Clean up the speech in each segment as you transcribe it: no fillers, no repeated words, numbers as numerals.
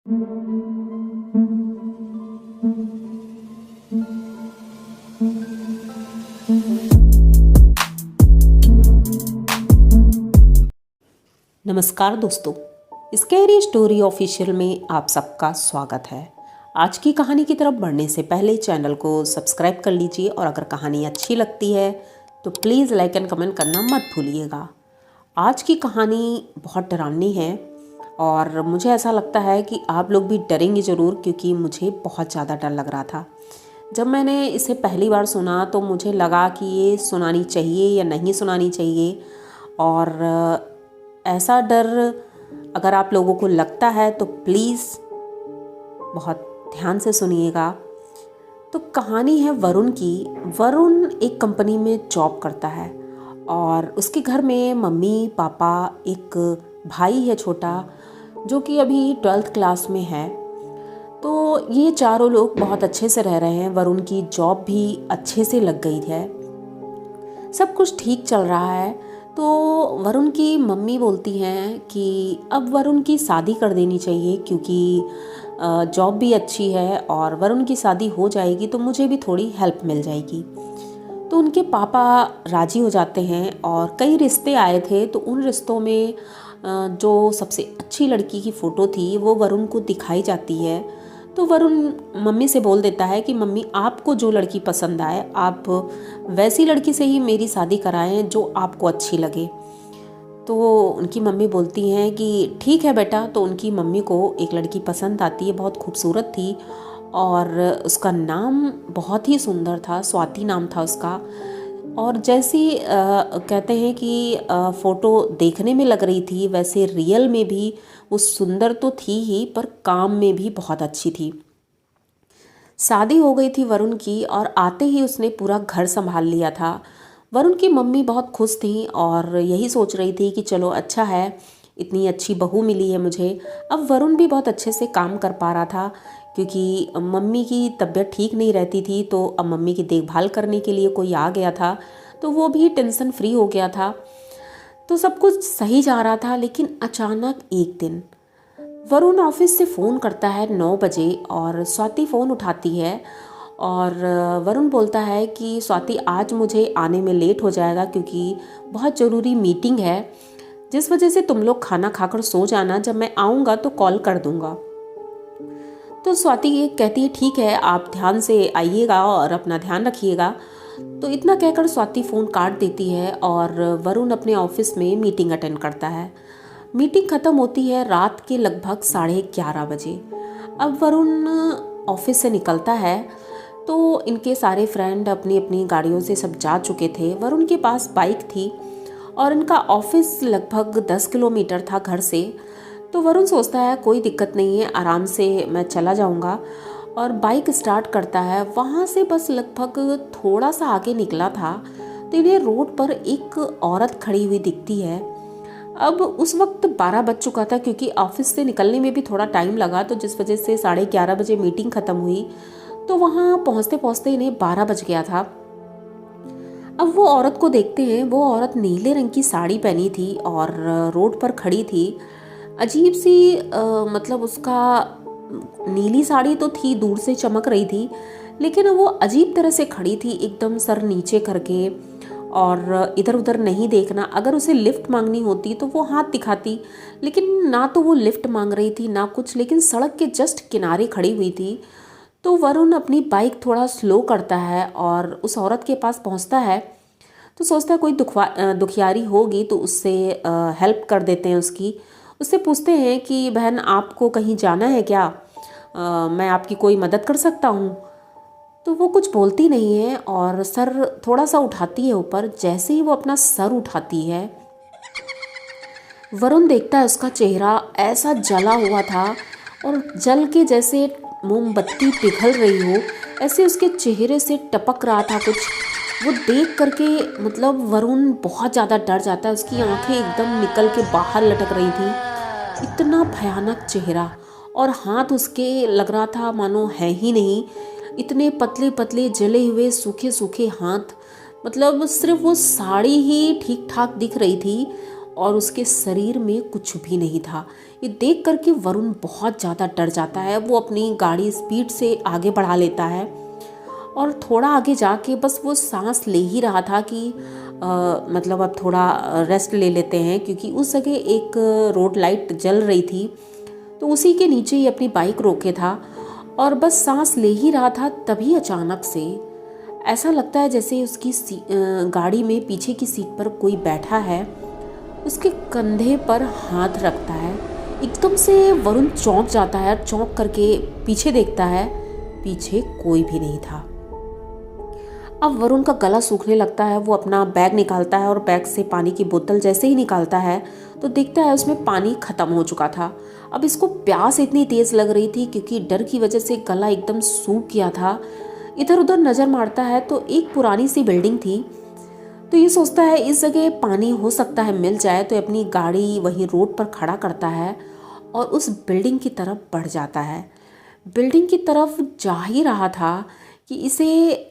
नमस्कार दोस्तों, scary story official में आप सबका स्वागत है। आज की कहानी की तरफ बढ़ने से पहले चैनल को सब्सक्राइब कर लीजिए और अगर कहानी अच्छी लगती है तो प्लीज़ लाइक एंड कमेंट करना मत भूलिएगा। आज की कहानी बहुत डरावनी है और मुझे ऐसा लगता है कि आप लोग भी डरेंगे ज़रूर, क्योंकि मुझे बहुत ज़्यादा डर लग रहा था। जब मैंने इसे पहली बार सुना तो मुझे लगा कि ये सुनानी चाहिए या नहीं सुनानी चाहिए, और ऐसा डर अगर आप लोगों को लगता है तो प्लीज़ बहुत ध्यान से सुनिएगा। तो कहानी है वरुण की। वरुण एक कंपनी में जॉब करता है और उसके घर में मम्मी पापा, एक भाई है छोटा जो कि अभी 12th क्लास में है। तो ये चारों लोग बहुत अच्छे से रह रहे हैं। वरुण की जॉब भी अच्छे से लग गई है, सब कुछ ठीक चल रहा है। तो वरुण की मम्मी बोलती हैं कि अब वरुण की शादी कर देनी चाहिए, क्योंकि जॉब भी अच्छी है और वरुण की शादी हो जाएगी तो मुझे भी थोड़ी हेल्प मिल जाएगी। तो उनके पापा राजी हो जाते हैं और कई रिश्ते आए थे, तो उन रिश्तों में जो सबसे अच्छी लड़की की फ़ोटो थी वो वरुण को दिखाई जाती है। तो वरुण मम्मी से बोल देता है कि मम्मी, आपको जो लड़की पसंद आए आप वैसी लड़की से ही मेरी शादी कराएं जो आपको अच्छी लगे। तो उनकी मम्मी बोलती हैं कि ठीक है बेटा। तो उनकी मम्मी को एक लड़की पसंद आती है, बहुत खूबसूरत थी और उसका नाम बहुत ही सुंदर था, स्वाति नाम था उसका। और जैसी कहते हैं कि फ़ोटो देखने में लग रही थी, वैसे रियल में भी वो सुंदर तो थी ही, पर काम में भी बहुत अच्छी थी। शादी हो गई थी वरुण की और आते ही उसने पूरा घर संभाल लिया था। वरुण की मम्मी बहुत खुश थी और यही सोच रही थी कि चलो अच्छा है, इतनी अच्छी बहू मिली है मुझे। अब वरुण भी बहुत अच्छे से काम कर पा रहा था, क्योंकि मम्मी की तबीयत ठीक नहीं रहती थी। तो अब मम्मी की देखभाल करने के लिए कोई आ गया था, तो वो भी टेंशन फ्री हो गया था। तो सब कुछ सही जा रहा था। लेकिन अचानक एक दिन वरुण ऑफिस से फ़ोन करता है 9 बजे और स्वाति फ़ोन उठाती है और वरुण बोलता है कि स्वाति, आज मुझे आने में लेट हो जाएगा क्योंकि बहुत ज़रूरी मीटिंग है, जिस वजह से तुम लोग खाना खाकर सो जाना, जब मैं आऊँगा तो कॉल कर दूँगा। तो स्वाति ये कहती है ठीक है, आप ध्यान से आइएगा और अपना ध्यान रखिएगा। तो इतना कहकर स्वाति फ़ोन काट देती है और वरुण अपने ऑफिस में मीटिंग अटेंड करता है। मीटिंग ख़त्म होती है रात के लगभग 11:30 बजे। अब वरुण ऑफिस से निकलता है तो इनके सारे फ्रेंड अपनी अपनी गाड़ियों से सब जा चुके थे। वरुण के पास बाइक थी और इनका ऑफिस लगभग 10 किलोमीटर था घर से। तो वरुण सोचता है कोई दिक्कत नहीं है, आराम से मैं चला जाऊंगा, और बाइक स्टार्ट करता है। वहाँ से बस लगभग थोड़ा सा आगे निकला था तो इन्हें रोड पर एक औरत खड़ी हुई दिखती है। अब उस वक्त 12 बज चुका था, क्योंकि ऑफिस से निकलने में भी थोड़ा टाइम लगा, तो जिस वजह से 11:30 बजे मीटिंग ख़त्म हुई। तो वहाँ पहुँचते पहुँचते इन्हें 12 बज गया था। अब वो औरत को देखते हैं। वो औरत नीले रंग की साड़ी पहनी थी और रोड पर खड़ी थी। अजीब सी मतलब उसका नीली साड़ी तो थी, दूर से चमक रही थी, लेकिन वो अजीब तरह से खड़ी थी, एकदम सर नीचे करके और इधर उधर नहीं देखना। अगर उसे लिफ्ट मांगनी होती तो वो हाथ दिखाती, लेकिन ना तो वो लिफ्ट मांग रही थी ना कुछ, लेकिन सड़क के जस्ट किनारे खड़ी हुई थी। तो वरुण अपनी बाइक थोड़ा स्लो करता है और उस औरत के पास पहुंचता है। तो सोचता है कोई दुखियारी होगी तो उससे हेल्प कर देते हैं उसकी। उससे पूछते हैं कि बहन, आपको कहीं जाना है क्या? मैं आपकी कोई मदद कर सकता हूँ? तो वो कुछ बोलती नहीं है और सर थोड़ा सा उठाती है ऊपर। जैसे ही वो अपना सर उठाती है, वरुण देखता है उसका चेहरा ऐसा जला हुआ था और जल के जैसे मोमबत्ती पिघल रही हो, ऐसे उसके चेहरे से टपक रहा था कुछ। वो देख करके मतलब वरुण बहुत ज़्यादा डर जाता है। उसकी आंखें एकदम निकल के बाहर लटक रही थी, इतना भयानक चेहरा, और हाथ उसके लग रहा था मानो है ही नहीं, इतने पतले पतले जले हुए सूखे सूखे हाथ। मतलब सिर्फ वो साड़ी ही ठीक ठाक दिख रही थी और उसके शरीर में कुछ भी नहीं था। ये देख करके वरुण बहुत ज़्यादा डर जाता है। वो अपनी गाड़ी स्पीड से आगे बढ़ा लेता है और थोड़ा आगे जाके बस वो सांस ले ही रहा था कि मतलब अब थोड़ा रेस्ट ले लेते हैं, क्योंकि उस जगह एक रोड लाइट जल रही थी। तो उसी के नीचे ही अपनी बाइक रोके था और बस सांस ले ही रहा था। तभी अचानक से ऐसा लगता है जैसे उसकी गाड़ी में पीछे की सीट पर कोई बैठा है। उसके कंधे पर हाथ रखता है। एकदम से वरुण चौंक जाता है। चौंक करके पीछे देखता है, पीछे कोई भी नहीं था। अब वरुण का गला सूखने लगता है। वो अपना बैग निकालता है और बैग से पानी की बोतल जैसे ही निकालता है तो देखता है उसमें पानी खत्म हो चुका था। अब इसको प्यास इतनी तेज लग रही थी क्योंकि डर की वजह से गला एकदम सूख गया था। इधर उधर नज़र मारता है तो एक पुरानी सी बिल्डिंग थी। तो ये सोचता है इस जगह पानी हो सकता है मिल जाए। तो अपनी गाड़ी वहीं रोड पर खड़ा करता है और उस बिल्डिंग की तरफ बढ़ जाता है। बिल्डिंग की तरफ जा ही रहा था कि इसे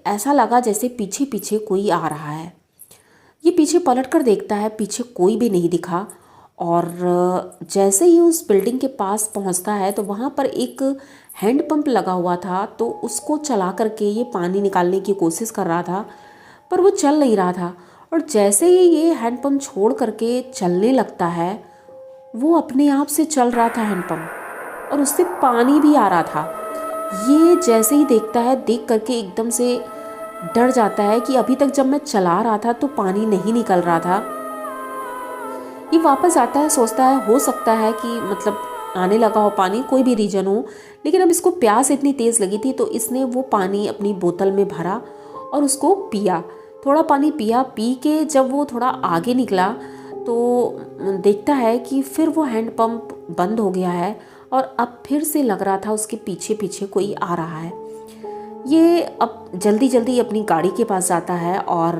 ऐसा लगा जैसे पीछे पीछे कोई आ रहा है। ये पीछे पलट कर देखता है, पीछे कोई भी नहीं दिखा। और जैसे ही उस बिल्डिंग के पास पहुंचता है तो वहाँ पर एक हैंडपंप लगा हुआ था। तो उसको चला करके ये पानी निकालने की कोशिश कर रहा था, पर वो चल नहीं रहा था। और जैसे ही ये हैंडपंप छोड़ करके चलने लगता है, वो अपने आप से चल रहा था हैंडपंप, और उससे पानी भी आ रहा था। ये जैसे ही देखता है, देख करके एकदम से डर जाता है कि अभी तक जब मैं चला रहा था तो पानी नहीं निकल रहा था। ये वापस आता है, सोचता है हो सकता है कि मतलब आने लगा हो पानी, कोई भी रीजन हो। लेकिन अब इसको प्यास इतनी तेज़ लगी थी तो इसने वो पानी अपनी बोतल में भरा और उसको पिया। थोड़ा पानी पिया। पी के जब वो थोड़ा आगे निकला तो देखता है कि फिर वो हैंडपंप बंद हो गया है और अब फिर से लग रहा था उसके पीछे पीछे कोई आ रहा है। ये अब जल्दी जल्दी अपनी गाड़ी के पास जाता है और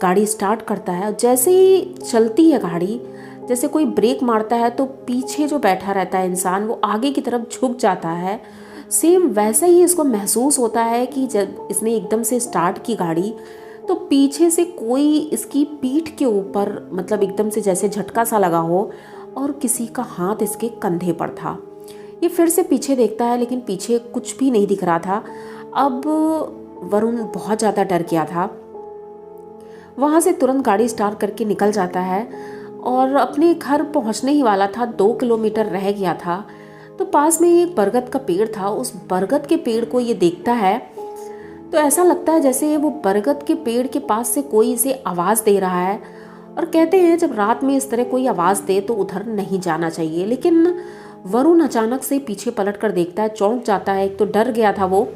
गाड़ी स्टार्ट करता है। जैसे ही चलती है गाड़ी, जैसे कोई ब्रेक मारता है तो पीछे जो बैठा रहता है इंसान वो आगे की तरफ झुक जाता है। सेम वैसा ही इसको महसूस होता है कि जब इसने एकदम से स्टार्ट की गाड़ी तो पीछे से कोई इसकी पीठ के ऊपर मतलब एकदम से जैसे झटका सा लगा हो और किसी का हाथ इसके कंधे पर था। ये फिर से पीछे देखता है लेकिन पीछे कुछ भी नहीं दिख रहा था। अब वरुण बहुत ज़्यादा डर गया था। वहाँ से तुरंत गाड़ी स्टार्ट करके निकल जाता है और अपने घर पहुँचने ही वाला था। 2 किलोमीटर रह गया था तो पास में एक बरगद का पेड़ था। उस बरगद के पेड़ को ये देखता है तो ऐसा लगता है जैसे वो बरगद के पेड़ के पास से कोई इसे आवाज़ दे रहा है। और कहते हैं जब रात में इस तरह कोई आवाज़ दे तो उधर नहीं जाना चाहिए। लेकिन वरुण अचानक से पीछे पलट कर देखता है, चौंक जाता है। एक तो डर गया था वो।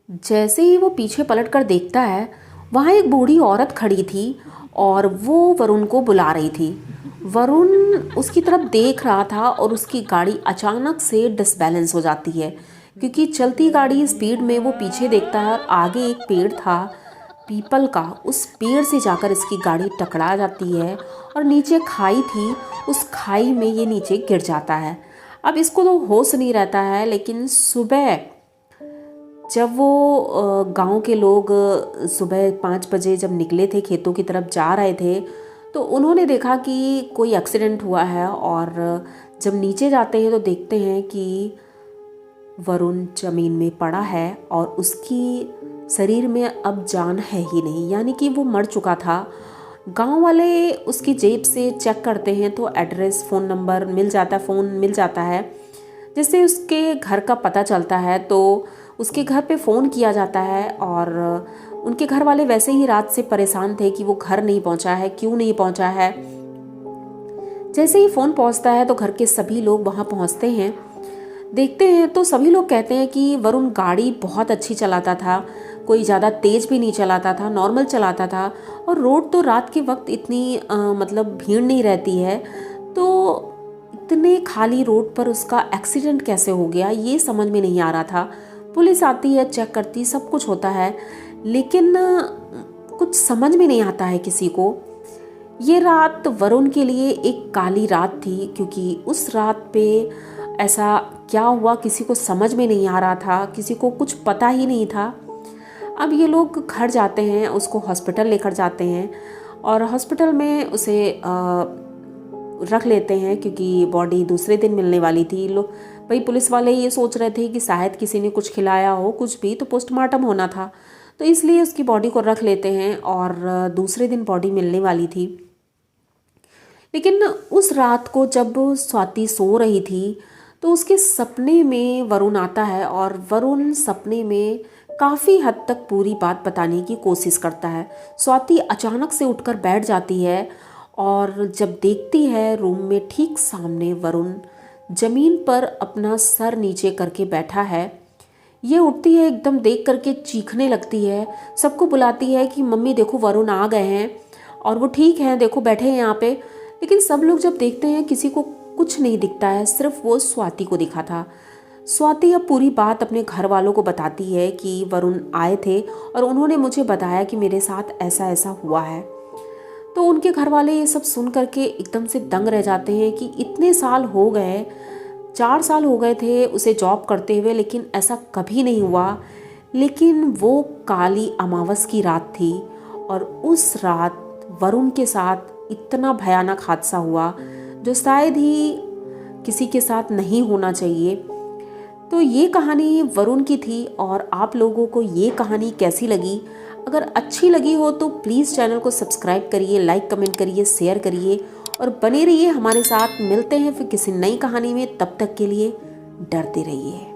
जैसे ही वो पीछे पलट कर देखता है, वहाँ एक बूढ़ी औरत खड़ी थी और वो वरुण को बुला रही थी। वरुण उसकी तरफ देख रहा था और उसकी गाड़ी अचानक से डिसबैलेंस हो जाती है, क्योंकि चलती गाड़ी स्पीड में वो पीछे देखता है और आगे एक पेड़ था पीपल का। उस पेड़ से जाकर इसकी गाड़ी टकरा जाती है और नीचे खाई थी, उस खाई में ये नीचे गिर जाता है। अब इसको तो होश नहीं रहता है। लेकिन सुबह जब वो गांव के लोग सुबह 5 बजे जब निकले थे, खेतों की तरफ जा रहे थे, तो उन्होंने देखा कि कोई एक्सीडेंट हुआ है। और जब नीचे जाते हैं तो देखते हैं कि वरुण जमीन में पड़ा है और उसकी शरीर में अब जान है ही नहीं, यानी कि वो मर चुका था। गांव वाले उसकी जेब से चेक करते हैं तो एड्रेस, फ़ोन नंबर मिल जाता है, फ़ोन मिल जाता है, जिससे उसके घर का पता चलता है। तो उसके घर पे फ़ोन किया जाता है और उनके घर वाले वैसे ही रात से परेशान थे कि वो घर नहीं पहुंचा है, क्यों नहीं पहुंचा है। जैसे ही फ़ोन पहुंचता है तो घर के सभी लोग वहां पहुंचते हैं। देखते हैं तो सभी लोग कहते हैं कि वरुण गाड़ी बहुत अच्छी चलाता था, कोई ज़्यादा तेज़ भी नहीं चलाता था, नॉर्मल चलाता था। और रोड तो रात के वक्त इतनी मतलब भीड़ नहीं रहती है, तो इतने खाली रोड पर उसका एक्सीडेंट कैसे हो गया ये समझ में नहीं आ रहा था। पुलिस आती है, चेक करती, सब कुछ होता है, लेकिन कुछ समझ में नहीं आता है किसी को। ये रात वरुण के लिए एक काली रात थी, क्योंकि उस रात पे ऐसा क्या हुआ किसी को समझ में नहीं आ रहा था, किसी को कुछ पता ही नहीं था। अब ये लोग घर जाते हैं, उसको हॉस्पिटल लेकर जाते हैं और हॉस्पिटल में उसे रख लेते हैं क्योंकि बॉडी दूसरे दिन मिलने वाली थी। भाई पुलिस वाले ये सोच रहे थे कि शायद किसी ने कुछ खिलाया हो, कुछ भी, तो पोस्टमार्टम होना था, तो इसलिए उसकी बॉडी को रख लेते हैं और दूसरे दिन बॉडी मिलने वाली थी। लेकिन उस रात को जब स्वाति सो रही थी तो उसके सपने में वरुण आता है और वरुण सपने में काफ़ी हद तक पूरी बात बताने की कोशिश करता है। स्वाति अचानक से उठकर बैठ जाती है और जब देखती है रूम में ठीक सामने वरुण जमीन पर अपना सर नीचे करके बैठा है। ये उठती है, एकदम देख करके चीखने लगती है, सबको बुलाती है कि मम्मी देखो वरुण आ गए हैं और वो ठीक हैं, देखो बैठे हैं यहाँ पे। लेकिन सब लोग जब देखते हैं किसी को कुछ नहीं दिखता है, सिर्फ वो स्वाति को दिखा था। स्वाति अब पूरी बात अपने घर वालों को बताती है कि वरुण आए थे और उन्होंने मुझे बताया कि मेरे साथ ऐसा ऐसा हुआ है। तो उनके घर वाले ये सब सुन करके एकदम से दंग रह जाते हैं कि इतने साल हो गए, 4 साल हो गए थे उसे जॉब करते हुए, लेकिन ऐसा कभी नहीं हुआ। लेकिन वो काली अमावस की रात थी और उस रात वरुण के साथ इतना भयानक हादसा हुआ जो शायद ही किसी के साथ नहीं होना चाहिए। तो ये कहानी वरुण की थी और आप लोगों को ये कहानी कैसी लगी? अगर अच्छी लगी हो तो प्लीज़ चैनल को सब्सक्राइब करिए, लाइक कमेंट करिए, शेयर करिए और बने रहिए हमारे साथ। मिलते हैं फिर किसी नई कहानी में, तब तक के लिए डरते रहिए।